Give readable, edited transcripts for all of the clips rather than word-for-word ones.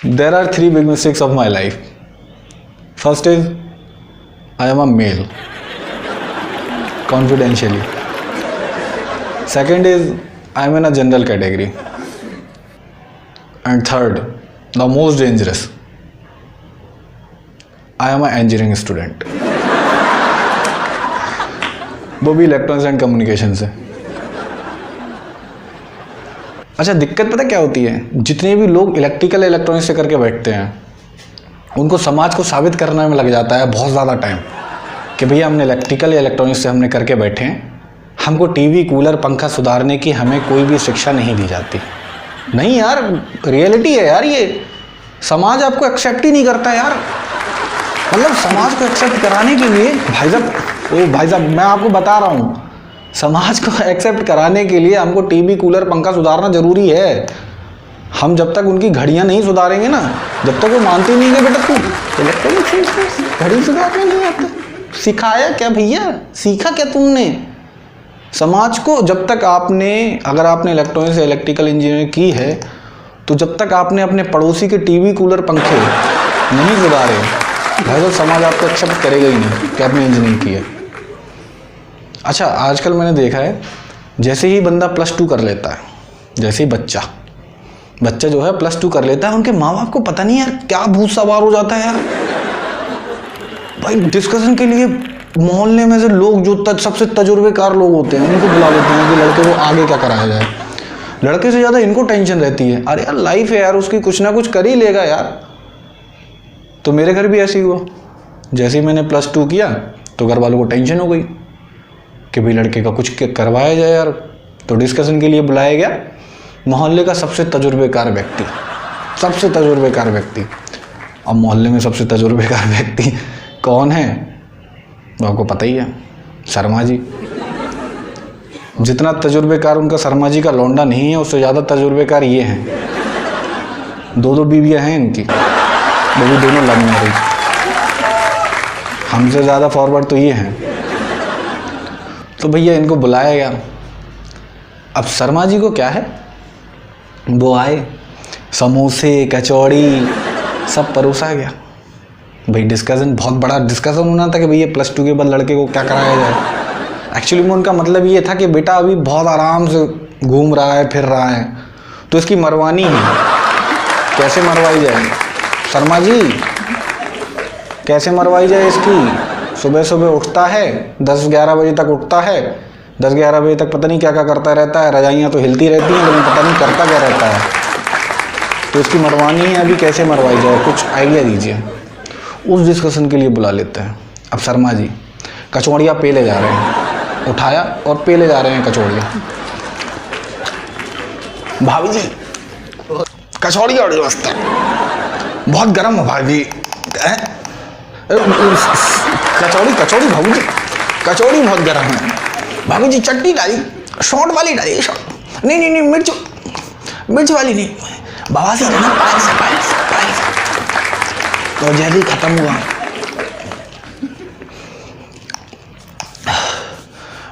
There are three big mistakes of my life. First is I am a male, confidentially. Second is I am in a general category. And third, the most dangerous, I am an engineering student. वो भी electronics and communication से। अच्छा, दिक्कत पता क्या होती है, जितने भी लोग इलेक्ट्रिकल इलेक्ट्रॉनिक्स से करके बैठते हैं उनको समाज को साबित करने में लग जाता है बहुत ज़्यादा टाइम कि भैया हमने इलेक्ट्रिकल या इलेक्ट्रॉनिक्स से हमने करके बैठे हैं, हमको टीवी कूलर पंखा सुधारने की हमें कोई भी शिक्षा नहीं दी जाती। नहीं यार, रियलिटी है यार, ये समाज आपको एक्सेप्ट ही नहीं करता यार। मतलब समाज को एक्सेप्ट कराने के लिए भाई साहब मैं आपको बता रहा हूँ, समाज को एक्सेप्ट कराने के लिए हमको टीवी कूलर पंखा सुधारना ज़रूरी है। हम जब तक उनकी घड़ियाँ नहीं सुधारेंगे ना, जब तक वो मानते नहीं है बेटा तू इलेक्ट्रॉनिक घड़ी सुधारना नहीं आता, सिखाया क्या भैया, सीखा क्या तुमने? समाज को जब तक आपने, अगर आपने इलेक्ट्रॉनिक्स या इलेक्ट्रिकल इंजीनियरिंग की है तो जब तक आपने अपने पड़ोसी के टीवी कूलर पंखे नहीं सुधारे भाई तो समाज आपको एक्सेप्ट करेगा ही नहीं कि आपने इंजीनियरिंग की है। अच्छा, आजकल मैंने देखा है जैसे ही बंदा +2 कर लेता है, जैसे ही बच्चा जो है +2 कर लेता है, उनके माँ बाप को पता नहीं यार क्या भूत सवार हो जाता है यार। भाई डिस्कशन के लिए मोहल्ले में से लोग जो सबसे तजुर्बेकार लोग होते हैं उनको बुला लेते हैं कि लड़के को आगे क्या कराया जाए। लड़के से ज़्यादा इनको टेंशन रहती है, अरे यार लाइफ है यार, उसकी कुछ ना कुछ कर ही लेगा यार। तो मेरे घर भी ऐसे ही हुआ, जैसे ही मैंने +2 किया तो घर वालों को टेंशन हो गई कि भाई लड़के का कुछ करवाया जाए यार। तो डिस्कशन के लिए बुलाया गया मोहल्ले का सबसे तजुर्बेकार व्यक्ति। अब मोहल्ले में सबसे तजुर्बेकार व्यक्ति कौन है वो आपको पता ही है, शर्मा जी। जितना तजुर्बेकार उनका शर्मा जी का लौंडा नहीं है, उससे ज़्यादा तजुर्बेकार ये हैं। 2 बीवियाँ हैं इनकी, वो भी दोनों लव मैरिज। हमसे ज़्यादा फॉरवर्ड तो ये हैं। तो भैया इनको बुलाया गया। अब शर्मा जी को क्या है, वो आए, समोसे कचौड़ी सब परोसा गया। भाई डिस्कशन, बहुत बड़ा डिस्कशन होना था कि भैया +2 के बाद लड़के को क्या कराया जाए। एक्चुअली में उनका मतलब ये था कि बेटा अभी बहुत आराम से घूम रहा है, फिर रहा है, तो इसकी मरवानी है। कैसे मरवाई जाए शर्मा जी, कैसे मरवाई जाए इसकी? सुबह सुबह उठता है, 10-11 बजे तक उठता है, 10-11 बजे तक पता नहीं क्या क्या करता रहता है। रजाइयाँ तो हिलती रहती हैं लेकिन पता नहीं करता क्या रहता है। तो इसकी मरवानी है, अभी कैसे मरवाई जाए, कुछ आइडिया दीजिए। उस डिस्कशन के लिए बुला लेते हैं। अब शर्मा जी कचौड़ियाँ पेले जा रहे हैं, उठाया और पेले जा रहे हैं कचौड़ियाँ। भाभी जी कचौड़ी और व्यवस्था बहुत गर्म है भाभी। कचौड़ी भाभी जी, कचौड़ी बहुत गर्म है भाभी जी। चटनी डाली, शॉर्ट वाली डाली, शॉर्ट नहीं मिर्च वाली नहीं, बवासीर है ना, पायस। तो जल्दी खत्म हुआ,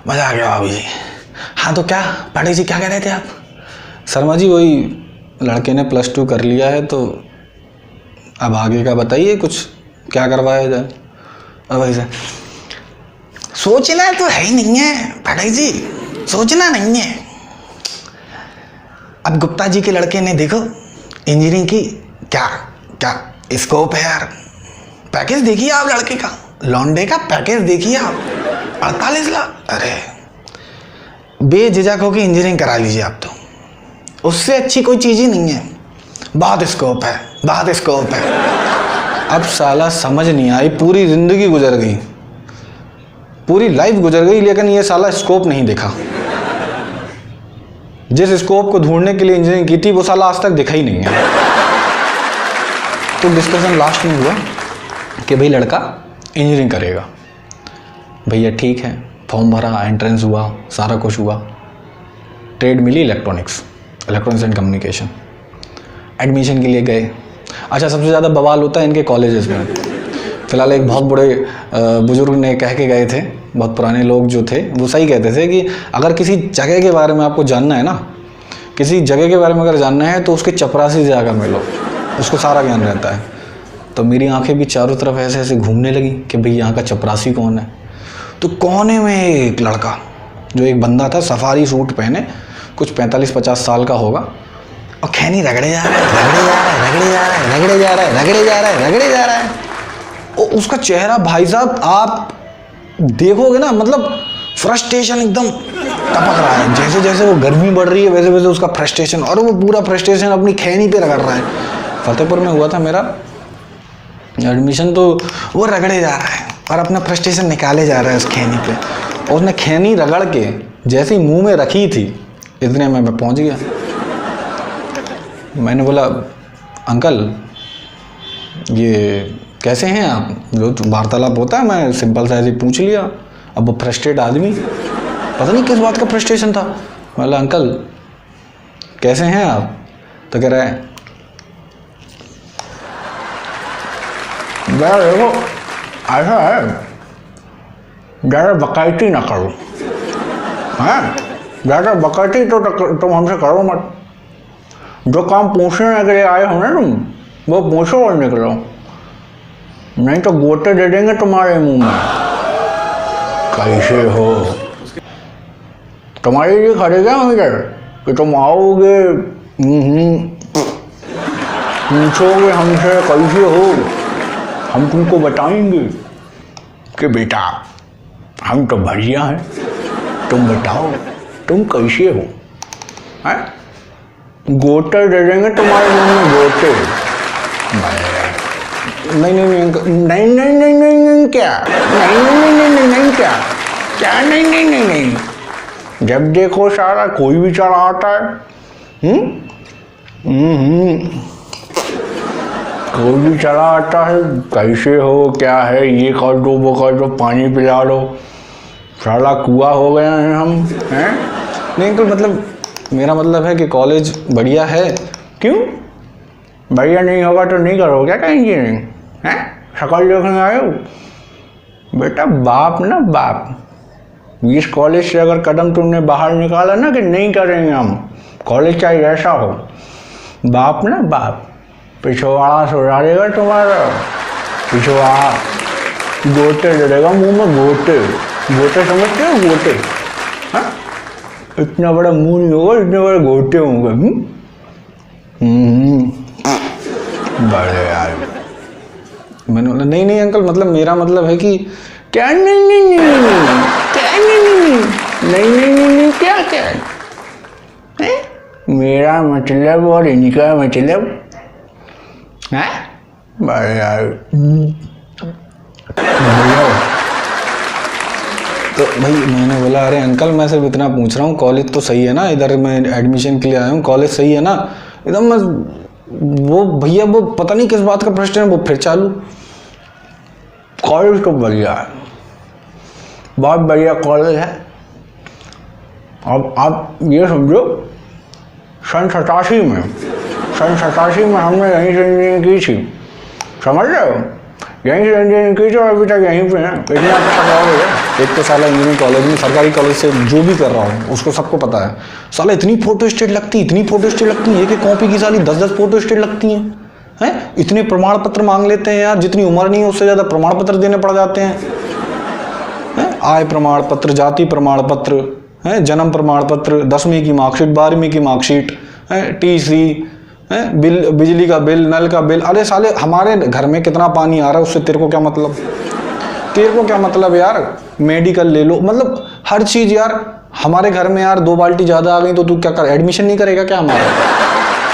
मजा आ गया भाभी जी। हाँ तो क्या पाटिल जी क्या कह रहे थे आप? शर्मा जी वही लड़के ने +2 कर लिया है तो अब आगे का बताइए, कुछ क्या करवाया जाए। अब ऐसा सोचना तो है ही नहीं है पाटिल जी, सोचना नहीं है। अब गुप्ता जी के लड़के ने देखो इंजीनियरिंग की, क्या स्कोप है यार। पैकेज देखिए आप लड़के का, लौंडे का पैकेज देखिए आप, 48 लाख। अरे बेझिझक होकर इंजीनियरिंग करा लीजिए आप, तो उससे अच्छी कोई चीज़ ही नहीं है। बहुत स्कोप है। अब साला समझ नहीं आई, पूरी ज़िंदगी गुजर गई, पूरी लाइफ गुजर गई, लेकिन ये साला स्कोप नहीं देखा। जिस स्कोप को ढूंढने के लिए इंजीनियरिंग की थी वो साला आज तक दिखा ही नहीं है। तो डिस्कशन लास्ट में हुआ कि भाई लड़का इंजीनियरिंग करेगा। भैया ठीक है, फॉर्म भरा, एंट्रेंस हुआ, सारा कुछ हुआ, ट्रेड मिली इलेक्ट्रॉनिक्स एंड कम्युनिकेशन। एडमिशन के लिए गए। अच्छा, सबसे ज़्यादा बवाल होता है इनके कॉलेजेस में। फ़िलहाल एक बहुत बड़े बुज़ुर्ग ने कह के गए थे, बहुत पुराने लोग जो थे वो सही कहते थे कि अगर किसी जगह के बारे में आपको जानना है ना, किसी जगह के बारे में अगर जानना है तो उसके चपरासी से जाकर मिलो। उसको सारा ज्ञान रहता है। तो मेरी आंखें भी चारों तरफ ऐसे ऐसे घूमने लगी कि भाई यहाँ का चपरासी कौन है। तो कोने में एक लड़का, जो एक बंदा था सफारी सूट पहने, कुछ 45-50 साल का होगा, और खैनी रगड़े जा रहा है, रगड़े जा रहा है, रगड़े जा रहा है, रगड़े जा रहा है, रगड़े जा रहा है, रगड़े जा रहा है। और उसका चेहरा भाई साहब आप देखोगे ना, मतलब फ्रस्ट्रेशन एकदम टपक रहा है। जैसे जैसे वो गर्मी बढ़ रही है वैसे वैसे उसका फ्रस्ट्रेशन, और वो पूरा फ्रस्ट्रेशन अपनी खैनी पे रगड़ रहा है। फतेहपुर में हुआ था मेरा एडमिशन, तो वो रगड़े जा रहा है और अपना फ्रस्ट्रेशन निकाले जा रहा है उस खैनी पे। और उसने खैनी रगड़ के जैसे ही मुंह में रखी थी, इतने में मैं पहुंच गया। मैंने बोला, अंकल ये कैसे हैं आप? जो वार्तालाप होता है, मैं सिंपल सा ऐसे पूछ लिया। अब वो फ्रस्ट्रेट आदमी, पता नहीं किस बात का फ्रस्ट्रेशन था। बोला, अंकल कैसे हैं आप? तो कह रहा है, देखो ऐसा है, ज़्यादा बकायती ना करो, हाँ ज़्यादा बकायती तो तुम हमसे करो मत। जो काम पूछने के लिए आए हो ना तुम, वो पूछो और निकलो, नहीं तो गोते दे देंगे तुम्हारे मुंह में। कैसे हो? तुम्हारे लिए खड़े गए हम इधर कि तुम आओगे पूछोगे हमसे कैसे हो, हम तुमको बताएंगे कि बेटा हम तो बढ़िया हैं, तुम बताओ तुम कैसे हो। हैं? गोटे दे देंगे तुम्हारे मुंह में, गोटे। नहीं नहीं नहीं नहीं नहीं नहीं नहीं नहीं क्या, नहीं नहीं नहीं नहीं नहीं क्या, क्या नहीं नहीं नहीं नहीं। जब देखो सारा कोई भी चढ़ा आता है, कोई भी चढ़ा आता है, कैसे हो, क्या है, ये कर दो वो कर दो, पानी पिला दो, साला कुआं हो गया है हम, हैं? नहीं तो मतलब मेरा मतलब है कि कॉलेज बढ़िया है। क्यों बढ़िया नहीं होगा तो नहीं करो क्या इंजीनियरिंग? हैं? शक्ल देखने आए हो? बेटा बाप ना बाप, इस कॉलेज से अगर कदम तुमने बाहर निकाला ना कि नहीं करेंगे हम, कॉलेज चाहे ऐसा हो, बाप ना बाप पिछवाड़ा सुधारेगा तुम्हारा, पिछवाड़ा गोटे दे देगा मुँह में, गोटे। गोटे समझते हो? गोटे, हाँ इतना बड़ा मुंह नहीं होगा, इतने बड़े गोटे होंगे। बड़े यार। मैंने बोला नहीं नहीं अंकल, मतलब मेरा मतलब है कि क्या नहीं नहीं नहीं नहीं क्या नहीं नहीं नहीं नहीं नहीं नहीं क्या क्या है? मेरा मतलब और इनका मतलब है। बड़े यार। तो भाई मैंने बोला, अरे अंकल मैं सिर्फ इतना पूछ रहा हूँ, कॉलेज तो सही है ना, इधर मैं एडमिशन के लिए आया हूँ, कॉलेज सही है ना एकदम। मैं वो भैया वो पता नहीं किस बात का प्रश्न है, वो फिर चालू। कॉलेज तो बढ़िया है, बहुत बढ़िया कॉलेज है। अब आप ये समझो, सन 87 में हमने यहीं से इंजीनियरिंग की थी, समझ रहे हो? यहीं से इंजीनियरिंग की थी और अभी तक यहीं पे है। इतना अच्छा कॉलेज है। एक तो साला इंजीनियरिंग कॉलेज में, सरकारी कॉलेज से जो भी कर रहा हूँ उसको सबको पता है, साला इतनी फोटो स्टेट लगती है, इतनी फोटो स्टेट लगती है, एक कॉपी की साली 10-10 फोटो स्टेट लगती हैं। हैं? इतने प्रमाण पत्र मांग लेते हैं यार, जितनी उम्र नहीं है उससे ज़्यादा प्रमाण पत्र देने पड़ जाते हैं। आय प्रमाण पत्र, जाति प्रमाण पत्र, है जन्म प्रमाण पत्र, 10वीं की मार्कशीट, 12वीं की मार्कशीट, टीसी, बिल, बिजली का बिल, नल का बिल। अरे साले हमारे घर में कितना पानी आ रहा है उससे तेरे को क्या मतलब? तेरे को क्या मतलब यार? मेडिकल ले लो, मतलब हर चीज़ यार। हमारे घर में यार 2 बाल्टी ज़्यादा आ गई तो तू क्या कर, एडमिशन नहीं करेगा क्या हमारा?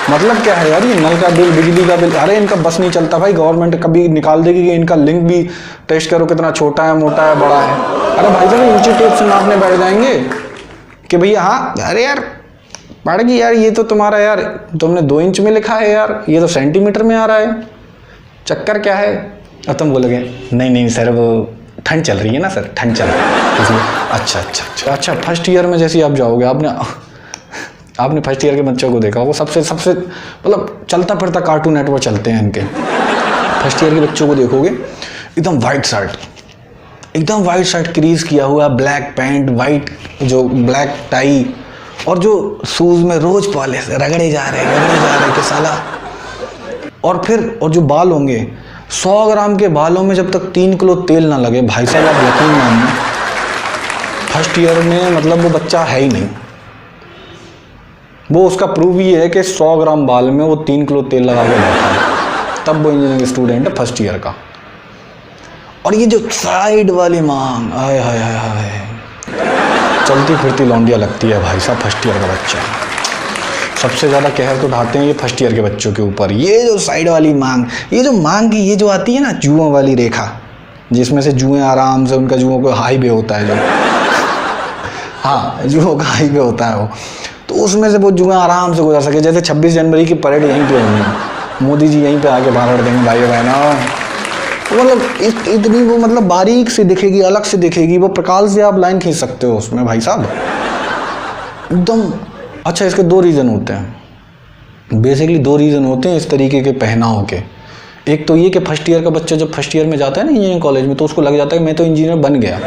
मतलब क्या है यार? ये नल का बिल, बिजली का बिल, अरे इनका बस नहीं चलता भाई। गवर्नमेंट कभी निकाल देगी कि इनका लिंक भी टेस्ट करो कितना छोटा है, मोटा है, बड़ा है। अरे भाई साहब ऊंची टेप से नापने बैठ जाएंगे कि भैया हाँ, अरे यार पड़ गई यार, ये तो तुम्हारा यार तुमने 2 इंच में लिखा है यार, ये तो सेंटीमीटर में आ रहा है, चक्कर क्या है? और तुम बोलोगे नहीं नहीं सर वो ठंड चल रही है ना सर, ठंड चल रही है इसलिए। अच्छा अच्छा अच्छा अच्छा। फर्स्ट ईयर में जैसे आप जाओगे, आपने फर्स्ट ईयर के बच्चों को देखा, वो सबसे मतलब चलता फिरता कार्टून नेटवर्क चलते हैं इनके। फर्स्ट ईयर के बच्चों को देखोगे एकदम वाइट शर्ट, एकदम वाइट शर्ट क्रीज किया हुआ, ब्लैक पैंट, वाइट जो ब्लैक टाई, और जो शूज़ में रोज पॉलिश, रगड़े जा रहे कि साला और फिर और जो बाल होंगे, 100 ग्राम के बालों में जब तक 3 किलो तेल ना लगे, भाई साहब आप यकीन मानिए फर्स्ट ईयर में मतलब वो बच्चा है ही नहीं। वो उसका प्रूव ही है कि 100 ग्राम बाल में वो 3 किलो तेल लगा के बैठा है, तब वो इंजीनियरिंग स्टूडेंट है फर्स्ट ईयर का। और ये जो साइड वाली मांग, आय हाय हाय हाय, चलती फिरती लौंडिया लगती है भाई साहब फर्स्ट ईयर का बच्चा। सबसे ज़्यादा कहर तो उठाते हैं ये फर्स्ट ईयर के बच्चों के ऊपर। ये जो साइड वाली मांग, ये जो मांग की ये जो आती है ना जुओं वाली रेखा, जिसमें से जुएं आराम से, उनका जुओं का हाईवे होता है जो हाँ जुओं का हाईवे होता है वो, तो उसमें से वो जुएं आराम से गुजर सके। जैसे 26 जनवरी की परेड यहीं पे होगी, मोदी जी यहीं पे आके भाषण देंगे भाई बहनों, मतलब इतनी वो मतलब बारीक से दिखेगी, अलग से दिखेगी, वो प्रकाश से आप लाइन खींच सकते हो उसमें भाई साहब एकदम। अच्छा, इसके 2 रीज़न होते हैं, बेसिकली 2 रीज़न होते हैं इस तरीके के पहनाव के। एक तो ये कि फर्स्ट ईयर का बच्चा जब फर्स्ट ईयर में जाता है ना इंजीनियरिंग कॉलेज में, तो उसको लग जाता है कि मैं तो इंजीनियर बन गया।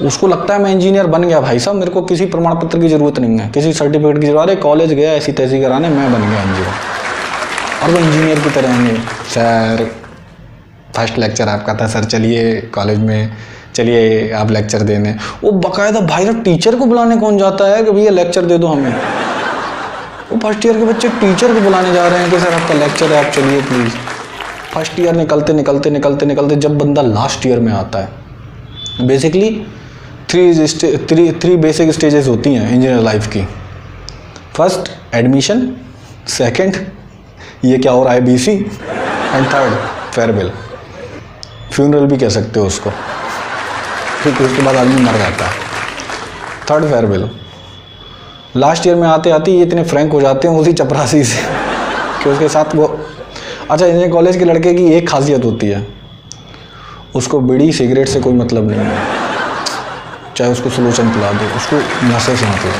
उसको लगता है मैं इंजीनियर बन गया भाई साहब, मेरे को किसी प्रमाण पत्र की ज़रूरत नहीं है, किसी सर्टिफिकेट की जरूरत है, कॉलेज गया ऐसी तैसी कराने, मैं बन गया इंजीनियर। और वो इंजीनियर की तरह होंगे, सर फर्स्ट लेक्चर आपका था सर, चलिए कॉलेज में, चलिए आप लेक्चर देने। वो बाकायदा भाई साहब टीचर को बुलाने कौन जाता है कि भैया लेक्चर दे दो हमें। वो फर्स्ट ईयर के बच्चे टीचर को बुलाने जा रहे हैं कि सर आपका लेक्चर है, आप चलिए प्लीज़। फर्स्ट ईयर निकलते निकलते निकलते निकलते जब बंदा लास्ट ईयर में आता है, बेसिकली 3 बेसिक स्टेजेस होती हैं इंजीनियर लाइफ की। फर्स्ट एडमिशन, सेकंड ये क्या हो रहा है BC, and third farewell, funeral भी कह सकते हो उसको, क्योंकि उसके बाद आदमी मर जाता है। Third farewell. लास्ट ईयर में आते आते ये इतने फ्रैंक हो जाते हैं उसी चपरासी से कि उसके साथ वो, अच्छा इंजीनियरिंग कॉलेज के लड़के की एक खासियत होती है, उसको बीड़ी सिगरेट से कोई मतलब नहीं है, चाहे उसको सुलोचन पिला दो, उसको नशे से मतलब।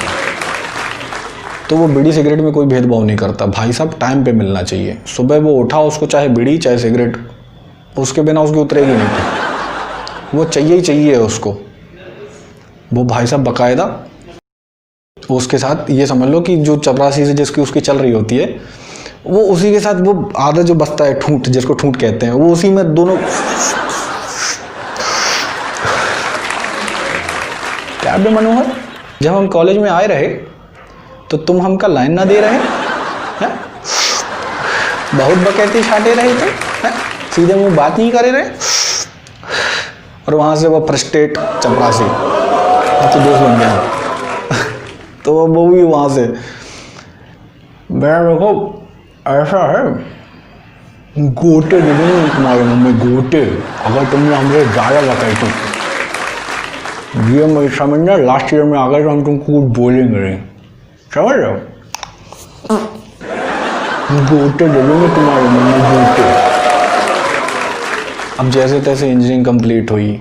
तो वो बीड़ी सिगरेट में कोई भेदभाव नहीं करता भाई साहब, टाइम पे मिलना चाहिए। सुबह वो उठा, उसको चाहे बीड़ी चाहे सिगरेट, उसके बिना उसकी उतरेगी नहीं, वो चाहिए ही चाहिए उसको। वो भाई साहब बाकायदा उसके साथ ये समझ लो कि जो चपरासी से जिसकी उसकी चल रही होती है, वो उसी के साथ वो आदत जो बसता है ठूंठ, जिसको ठूंठ कहते हैं, वो उसी में दोनों क्या बे मनोहर, जब हम कॉलेज में आए रहे तो तुम हमका लाइन ना दे रहे हैं, बहुत बकैती छाटे रहे थे, सीधे मुंह बात नहीं करे रहे। और वहाँ से वो फ्रस्ट्रेट चपरासी तो दोस्त बन गया तो वो भी वहाँ से, मेरे को ऐसा है गोटे दे देंगे तुम्हारे मुँह में, गोटे, अगर तुमने हमसे ज़्यादा बकैती, ये मैं समझना लास्ट ईयर में आकर तो हम तुमको कुछ बोलेंगे नहीं, समझ रहे हो, गोटे दे देंगे तुम्हारे मुँह में, गोटे। अब जैसे तैसे इंजीनियरिंग कंप्लीट हुई,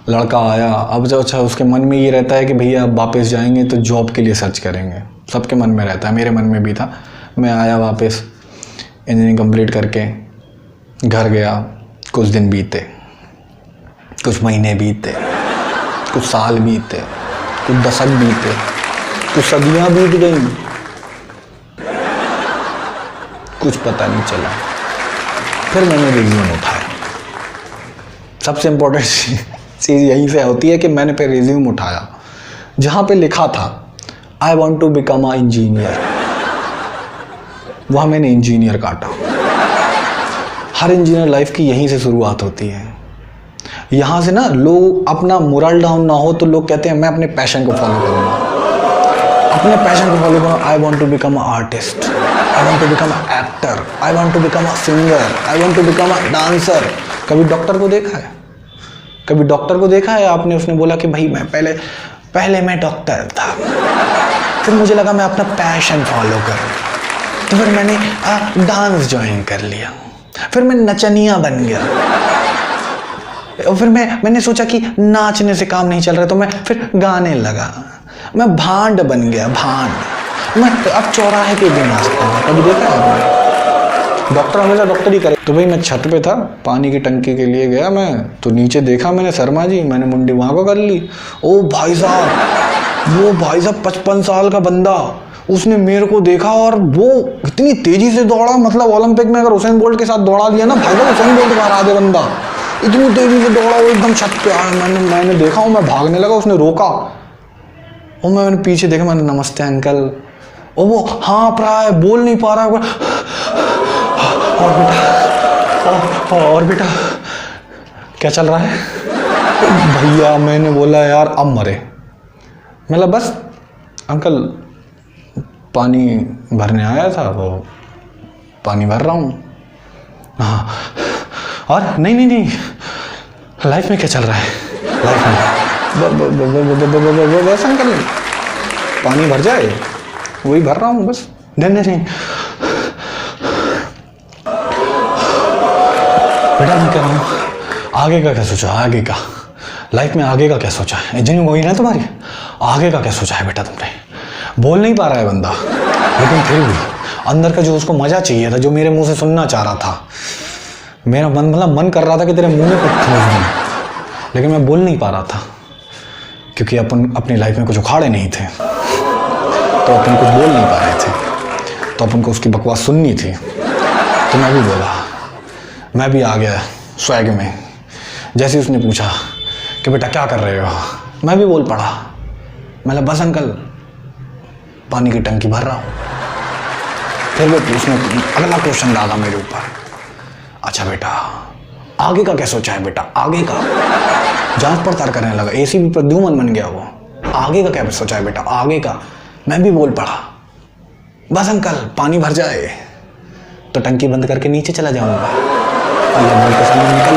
लड़का आया, अब जो अच्छा उसके मन में ये रहता है कि भैया अब वापस जाएंगे तो जॉब के लिए सर्च करेंगे, सबके मन में रहता है, मेरे मन में भी था। मैं आया वापस इंजीनियरिंग कंप्लीट करके घर गया, कुछ दिन बीते, कुछ महीने बीते, कुछ साल बीते, कुछ दशक बीते, कुछ सदियाँ बीत गई, कुछ पता नहीं चला। फिर मैंने रिज्यूम उठाया। सबसे इम्पोर्टेंट चीज़ यहीं से होती है कि मैंने फिर रिज्यूम उठाया जहाँ पे लिखा था I want to become a engineer, वहाँ मैंने इंजीनियर काटा। हर इंजीनियर लाइफ की यहीं से शुरुआत होती है। यहाँ से ना लोग अपना मोरल डाउन ना हो तो लोग कहते हैं मैं अपने पैशन को फॉलो करूँगा, अपने पैशन को फॉलो करूँगा। I want to become a artist, I want to become a actor, I want to become a singer, I want to become a dancer. कभी डॉक्टर को देखा है, कभी डॉक्टर को देखा है आपने, उसने बोला कि भाई मैं पहले मैं डॉक्टर था, फिर मुझे लगा मैं अपना पैशन फॉलो करूँ, तो फिर मैंने डांस ज्वाइन कर लिया, फिर मैं नचनिया बन गया, और फिर मैंने सोचा कि नाचने से काम नहीं चल रहा तो मैं फिर गाने लगा, मैं भांड बन गया, भांड। मैं अब चौराहे पे भी नाचता हूँ, कभी देखा है आपने? डॉक्टर हमेशा डॉक्टर ही करे। तो भाई मैं छत पे था, पानी की टंकी के लिए गया मैं, तो नीचे देखा मैंने शर्मा जी, मैंने मुंडी वहाँ को कर ली। ओ भाई साहब, वो भाई साहब 55 साल का बंदा, उसने मेरे को देखा और वो इतनी तेजी से दौड़ा, मतलब ओलंपिक में अगर उसेन बोल्ट के साथ दौड़ा दिया ना भाई, साहब उसेन बोल्ट मारा दे बंदा, इतनी तेजी से दौड़ा वो एकदम छत पे आया। मैंने देखा हूँ, मैं भागने लगा, उसने रोका और मैंने पीछे देखा, मैंने नमस्ते अंकल, और वो हाँ प्राय बोल नहीं पा रहा है। और बेटा क्या चल रहा है भैया? मैंने बोला यार अब मरे। मतलब बस अंकल पानी भरने आया था, वो पानी भर रहा हूँ। हाँ, और नहीं लाइफ में क्या चल रहा है? लाइफ में बस अंकल पानी भर जाए वही भर रहा हूँ बस। नहीं बेटा मैं कह रहा हूँ आगे का क्या सोचा? आगे का लाइफ में आगे का क्या सोचा है? इंजीनियरिंग हुई ना तुम्हारी, आगे का क्या सोचा है बेटा तुमने? बोल नहीं पा रहा है बंदा, लेकिन फिर भी अंदर का जो उसको मजा चाहिए था, जो मेरे मुंह से सुनना चाह रहा था, मेरा मन कर रहा था कि तेरे मुंह में कुछ ठूस दूं, लेकिन मैं बोल नहीं पा रहा था क्योंकि अपन अपनी लाइफ में कुछ उखाड़े नहीं थे, तो अपन कुछ बोल नहीं पा रहे थे, तो अपन को उसकी बकवास सुननी थी। तो मैं भी बोला, मैं भी आ गया स्वैग में। जैसे उसने पूछा कि बेटा क्या कर रहे हो, मैं भी बोल पड़ा, मैंने बस अंकल पानी की टंकी भर रहा हूँ। फिर वो उसने अगला क्वेश्चन डाला मेरे ऊपर, अच्छा बेटा आगे का क्या सोचा है? बेटा आगे का जांच पड़ताल करने लगा, एसीपी प्रद्युमन बन गया वो। आगे का क्या सोचा है बेटा? आगे का। मैं भी बोल पड़ा, बस अंकल पानी भर जाए तो टंकी बंद करके नीचे चला जाऊंगा। बोल के सामने निकल